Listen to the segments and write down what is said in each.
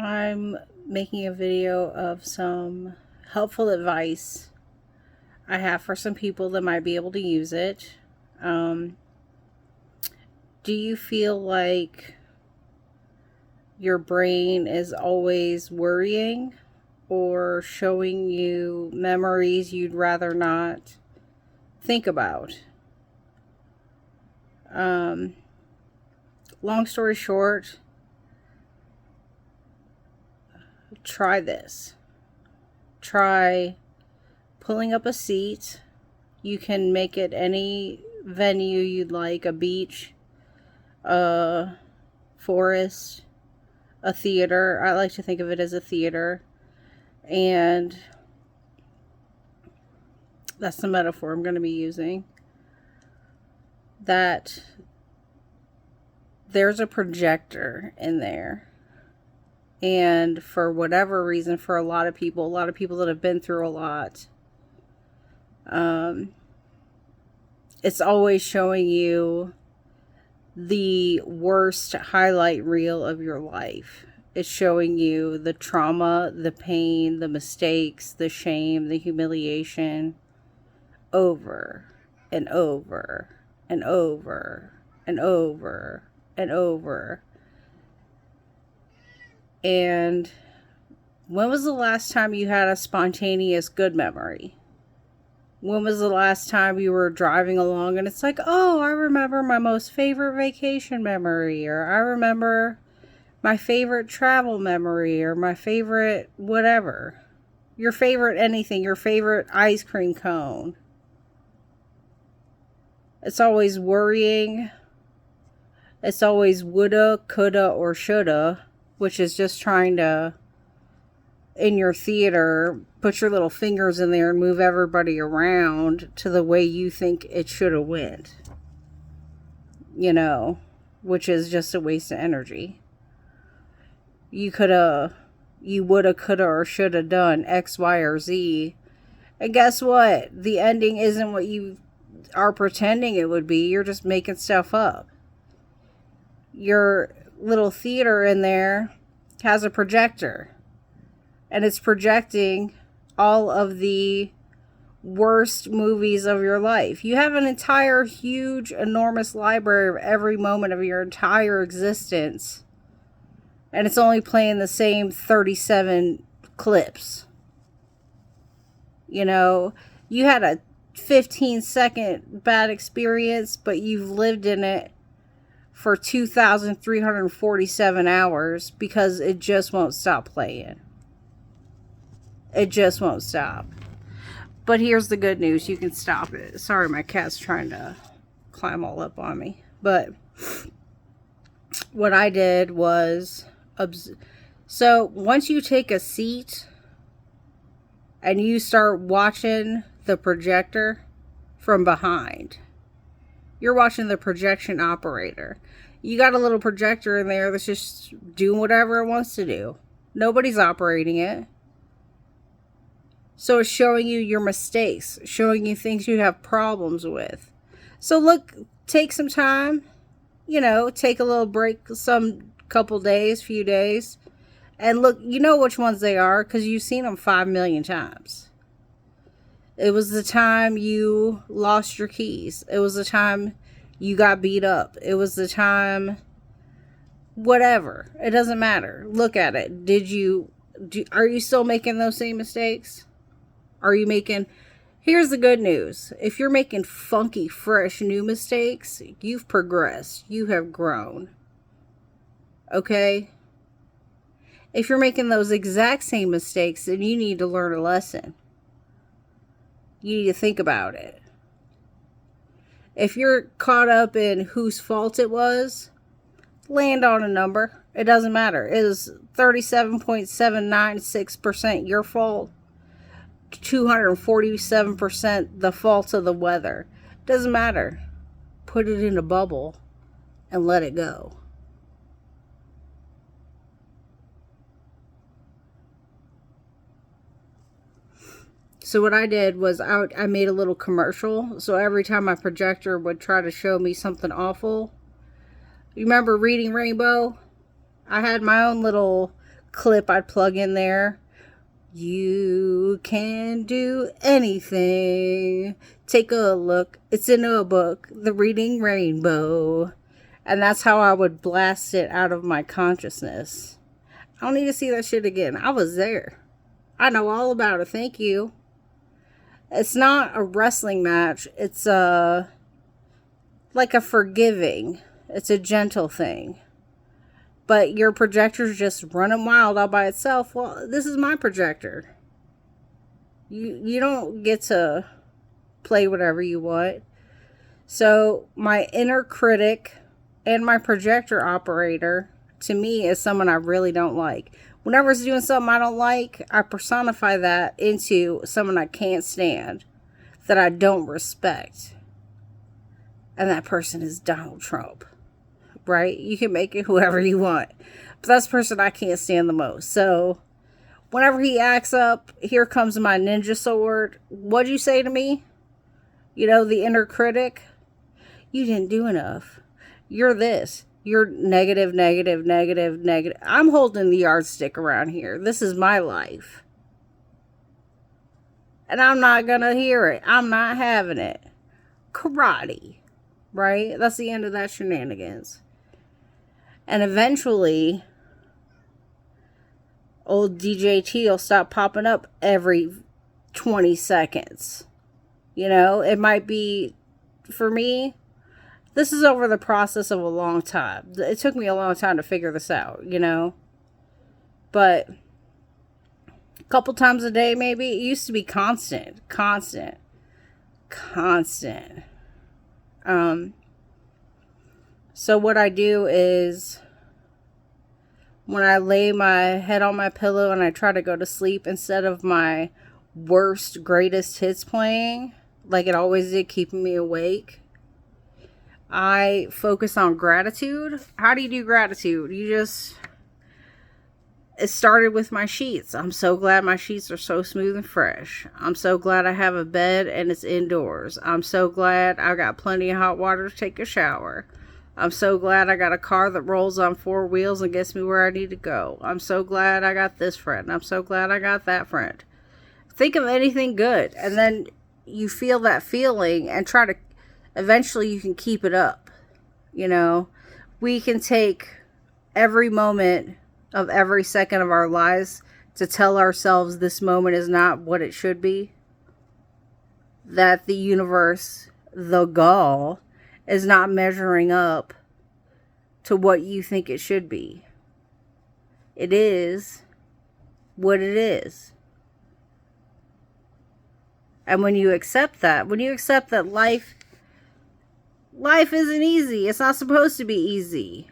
I'm making a video of some helpful advice I have for some people that might be able to use it. Um, do you feel like your brain is always worrying or showing you memories you'd rather not think about? Um, Long story short, try this. Try pulling up a seat. You can make it any venue you'd like, a beach, a forest, a theater. I like to think of it as a theater. And that's the metaphor I'm going to be using. That there's a projector in there. And for whatever reason, for a lot of people that have been through a lot, it's always showing you the worst highlight reel of your life. It's showing you the trauma, the pain, the mistakes, the shame, the humiliation over and over and over and over and over. And when was the last time you had a spontaneous good memory? When was the last time you were driving along and it's like, oh, I remember my most favorite vacation memory, or I remember my favorite travel memory, or my favorite whatever. Your favorite anything, your favorite ice cream cone. It's always worrying. It's always woulda, coulda, or shoulda, which is just trying to, in your theater, put your little fingers in there and move everybody around to the way you think it should have went. You know, which is just a waste of energy. You woulda, coulda, or shoulda done X, Y, or Z. And guess what? The ending isn't what you are pretending it would be. You're just making stuff up. Your little theater in there has a projector. And it's projecting all of the worst movies of your life. You have an entire, huge, enormous library of every moment of your entire existence. And it's only playing the same 37 clips. You know, you had a 15-second bad experience, but you've lived in it for 2,347 hours because it just won't stop playing. It just won't stop. But here's the good news. You can stop it. Sorry, my cat's trying to climb all up on me. But what I did was... So once you take a seat and you start watching the projector from behind, you're watching the projection operator. You got a little projector in there that's just doing whatever it wants to do. Nobody's operating it. So it's showing you your mistakes, showing you things you have problems with. So look, take some time, take a little break, some couple days, few days, and look, you know which ones they are because you've seen them 5 million times. It was the time you lost your keys. It was the time you got beat up. It was the time, whatever. It doesn't matter. Look at it. Are you still making those same mistakes? Here's the good news. If you're making funky, fresh, new mistakes, you've progressed. You have grown. Okay? If you're making those exact same mistakes, then you need to learn a lesson. You need to think about it. If you're caught up in whose fault it was, land on a number. It doesn't matter. It is 37.796% your fault. 247% the fault of the weather. Doesn't matter. Put it in a bubble and let it go. So what I did was I made a little commercial. So every time my projector would try to show me something awful. You remember Reading Rainbow? I had my own little clip I'd plug in there. You can do anything. Take a look. It's in a book, The Reading Rainbow. And that's how I would blast it out of my consciousness. I don't need to see that shit again. I was there. I know all about it. Thank you. It's not a wrestling match. It's like a forgiving. It's a gentle thing. But your projector's just running wild all by itself. Well, this is my projector. You don't get to play whatever you want. So my inner critic and my projector operator, to me, is someone I really don't like. Whenever it's doing something I don't like, I personify that into someone I can't stand, that I don't respect. And that person is Donald Trump. Right? You can make it whoever you want. But that's the person I can't stand the most. So, whenever he acts up, here comes my ninja sword. What'd you say to me? You know, the inner critic? You didn't do enough. You're this. You're negative, negative, negative, negative. I'm holding the yardstick around here. This is my life. And I'm not gonna hear it. I'm not having it. Karate. Right? That's the end of that shenanigans. And eventually, old DJT will stop popping up every 20 seconds. You know, it might be, for me, this is over the process of a long time. It took me a long time to figure this out, you know. But a couple times a day, maybe. It used to be constant. So what I do is, when I lay my head on my pillow and I try to go to sleep, instead of my worst greatest hits playing, like it always did, keeping me awake, I focus on gratitude. How do you do gratitude? It started with my sheets. I'm so glad my sheets are so smooth and fresh. I'm so glad I have a bed and it's indoors. I'm so glad I got plenty of hot water to take a shower. I'm so glad I got a car that rolls on 4 wheels and gets me where I need to go. I'm so glad I got this friend. I'm so glad I got that friend. Think of anything good, and then you feel that feeling and try to, eventually you can keep it up. You know, we can take every moment of every second of our lives to tell ourselves this moment is not what it should be. That the universe, the gall, is not measuring up to what you think it should be. It is what it is. And when you accept that life isn't easy. It's not supposed to be easy.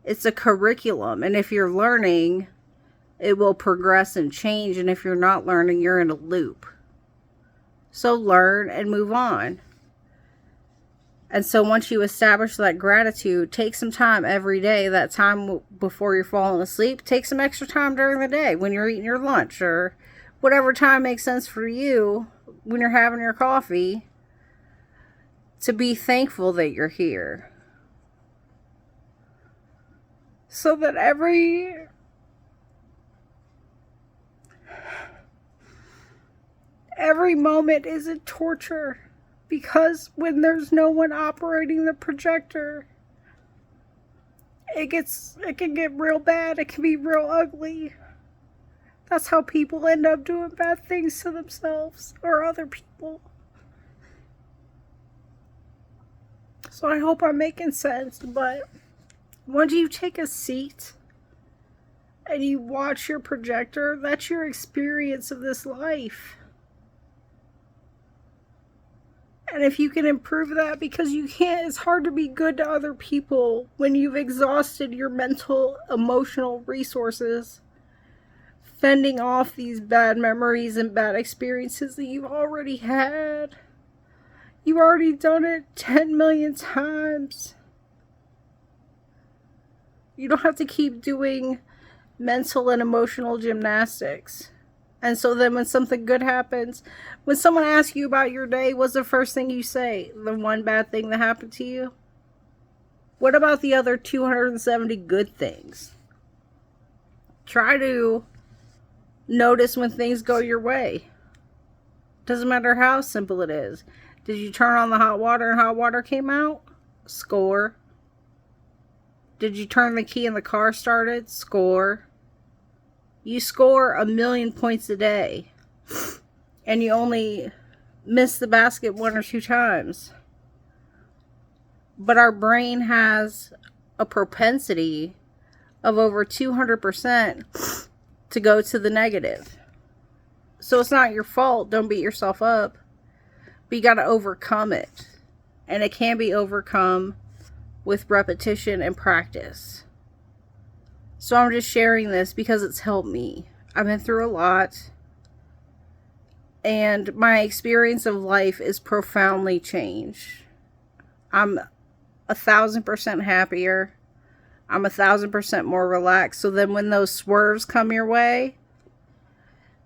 It's a curriculum. And if you're learning, it will progress and change. And if you're not learning, you're in a loop. So learn and move on. And so once you establish that gratitude, take some time every day, that time before you're falling asleep, take some extra time during the day when you're eating your lunch, or whatever time makes sense for you when you're having your coffee, to be thankful that you're here. So that every moment isn't torture. Because when there's no one operating the projector, it can get real bad. It can be real ugly. That's how people end up doing bad things to themselves or other people. So I hope I'm making sense, but once you take a seat and you watch your projector, that's your experience of this life. And if you can improve that, because you can't, it's hard to be good to other people when you've exhausted your mental, emotional resources, fending off these bad memories and bad experiences that you've already had. You've already done it 10 million times. You don't have to keep doing mental and emotional gymnastics. And so then when something good happens, when someone asks you about your day, what's the first thing you say? The one bad thing that happened to you? What about the other 270 good things? Try to notice when things go your way. Doesn't matter how simple it is. Did you turn on the hot water and hot water came out? Score. Did you turn the key and the car started? Score. You score 1,000,000 points a day. And you only miss the basket 1 or 2 times. But our brain has a propensity of over 200% to go to the negative. So it's not your fault. Don't beat yourself up. But you got to overcome it. And it can be overcome with repetition and practice. So I'm just sharing this because it's helped me. I've been through a lot. And my experience of life is profoundly changed. I'm 1,000% happier. I'm 1,000% more relaxed. So then when those swerves come your way,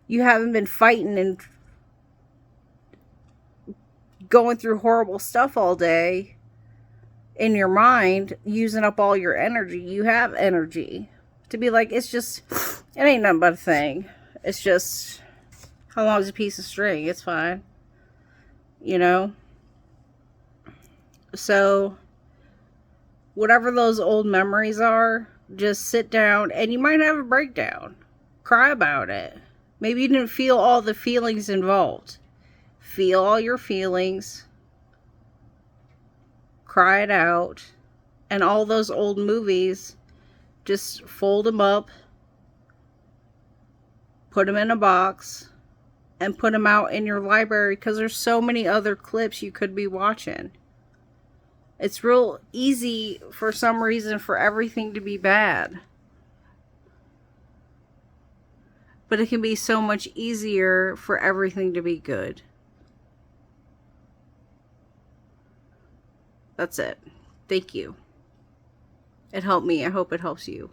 you haven't been fighting and going through horrible stuff all day in your mind, using up all your energy. You have energy to be like, it's just, it ain't nothing but a thing. It's just, how long is a piece of string? It's fine. You know? So, whatever those old memories are, just sit down and you might have a breakdown. Cry about it. Maybe you didn't feel all the feelings involved. Feel all your feelings. Cry it out. And all those old movies, just fold them up, put them in a box, and put them out in your library because there's so many other clips you could be watching. It's real easy for some reason for everything to be bad. But it can be so much easier for everything to be good. That's it. Thank you. It helped me. I hope it helps you.